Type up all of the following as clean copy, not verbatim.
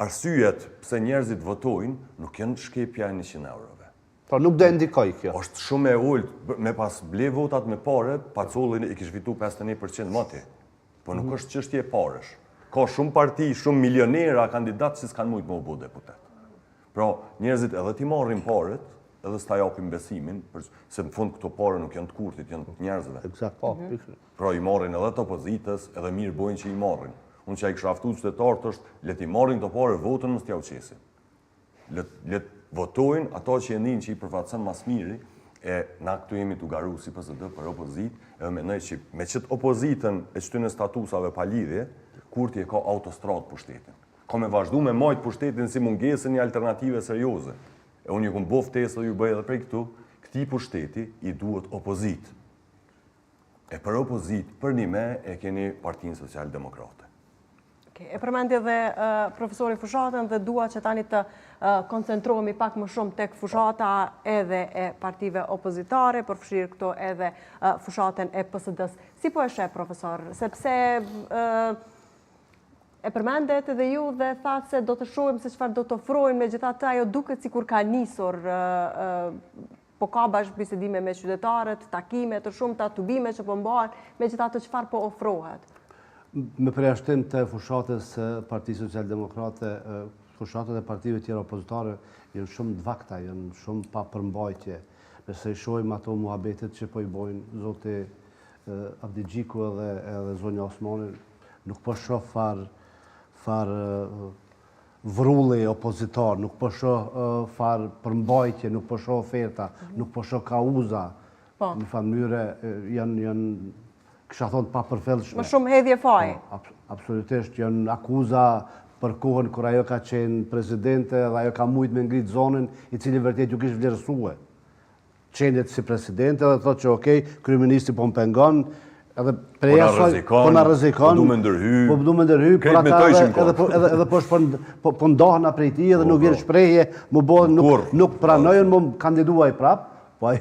arsyet pse njerëzit votojnë nuk janë shkepja e 100 eurove. Po nuk do ndikoj kjo. Është shumë e ulët, me pas ble votat me pare, Pacolli i kishte fitu 51% moti. Po nuk është çështje e parësh. Ka shumë parti, shumë milionera kandidatë që s'kan mujt me u bë deputet. Pra, njerëzit edhe ti marrin paret, edhe s'ta japin besimin, se në fund këto pare nuk janë të kurtit, janë të njerëzve. Eksakt, po. Pra, i marrin edhe të opozitës, edhe mirë bojnë që i marrin. Unë që i kësha aftu qytetarët është, le i marrin këto pare, votën mos t'ja uqesin. Le votojnë ato që e njën që i përfatësën mas miri, e na këtu jemi të garu si PSD për opozit, edhe me që me qëtë opozitën e qëty në statusave pa lidhje, Kurti e ka autostradë pushtetin. Ka me vazhdu me majtë pushtetin si mungesën një alternative serioze. E unë ju këmë bo ftesë dhe ju bëj edhe prej këtu, këti pushteti i duhet opozit. E për opozit, për një me, e keni Partinë Social-Demokrate. E përmendi dhe profesori fushatën dhe dua që tani të koncentrohemi pak më shumë tek fushata edhe e partive opozitare, përfshirë këto edhe fushatën e PSD-s. Si po e sheh, profesor? Sepse e përmendet edhe ju dhe thatë se do të shohim se çfarë do të ofrojnë, megjithatë ajo duket sikur ka nisur, po ka bashkëbisedime me qytetarët, takime të shumta, tubime që po mbahen, megjithatë çfarë po ofrohet. Me përjashtim të fushatës Partisë Social-Demokrate, fushatët e partive tjera opozitare janë shumë të vakta, janë shumë pa përmbajtje. Nëse i shohim ato muhabetet që po i bojnë zoti Avdi Gjiku edhe zonja Osmani, nuk po shoh far vrulli opozitar, nuk po shoh far përmbajtje, nuk po shoh oferta, nuk po shoh kauza. Në mënyrë janë kësha thonë pa përfellshme. Më shumë hedhje faj. Absolutisht, janë akuza për kohën kër ajo ka qenë presidente dhe ajo ka mujt me ngritë zonën i cili vërtet ju kishë vlerësue. Qenjet si presidente dhe thotë që okej, kryeministri po më pengon, edhe preja soj, po në rrezikon, po du me ndërhy, por ata edhe po ndohna prej ti edhe nuk vjen shprehje, nuk pranojnë më kandiduaj prap, po e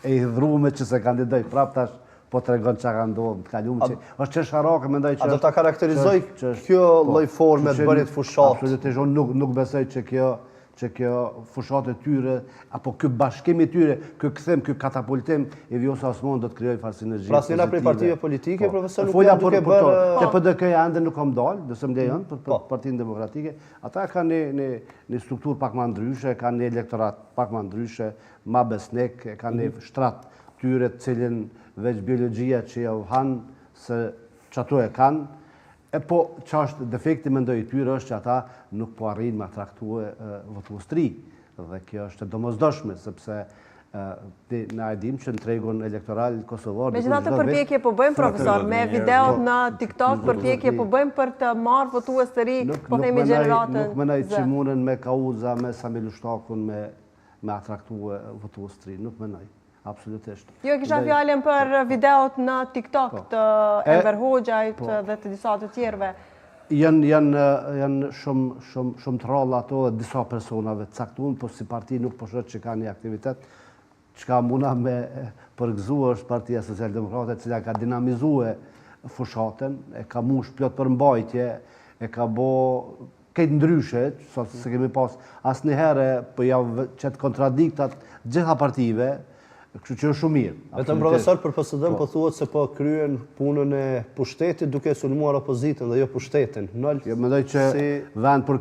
hidhrume që se kandidoj prap tash, po të regon që ka ndohë të kalumë që është që sharake, mendoj që... A do të karakterizoj kjo lloj forme të bërit fushat? Absolutisht, unë nuk besoj që kjo fushat e tyre, apo kjo bashkim i tyre, kjo këthim, kjo katapultim, i Vjosa Osmani do të krijoj farë sinergji. Plasnina prej partive politike, profesor, nuk janë duke bërë... Te PDK-ja ende nuk kam dalë, dhe se më lejon për Partinë Demokratike, ata ka një strukturë pak ma ndryshe, ka një elektorat pak ma ndryshe, ma besnik, ka një shtrat tyre të cilin veç biologjia që jau hanë se që ato e kanë, e po që është defekti mendoj i tyre është që ata nuk po arrin me traktue votues të ri. Dhe kjo është domosdoshme, sepse na e dim që në tregun elektoral kosovar... Megjithatë përpjekje po bëjmë, profesor, me videot në TikTok, përpjekje po bëjmë për të marrë votues të ri, po themi gjeneratën... Nuk menaj që munën me kauza, me Sami Lushtakun, me atraktue votues të ri, nuk menaj. Absolutisht. Jo, kisha fjallin për videot në TikTok të Enver Hoxhajt dhe të disa të tjerve. Janë shumë të ralla ato dhe disa personave të caktuar, po si parti nuk po shoh që ka një aktivitet që ka muna me përgëzua është Partia Social-Demokrate, cila ka dinamizue fushatën, e ka mush plot përmbajtje, e ka bo këtë ndryshe, se kemi pas asë njëherë për javë qëtë kontradiktat gjitha partive, kështu që është shumë mirë. Vetëm profesor për PSD-n po thuhet se po kryen punën e pushtetit duke sulmuar opozitën dhe jo pushtetin. Jo, mendoj që vend për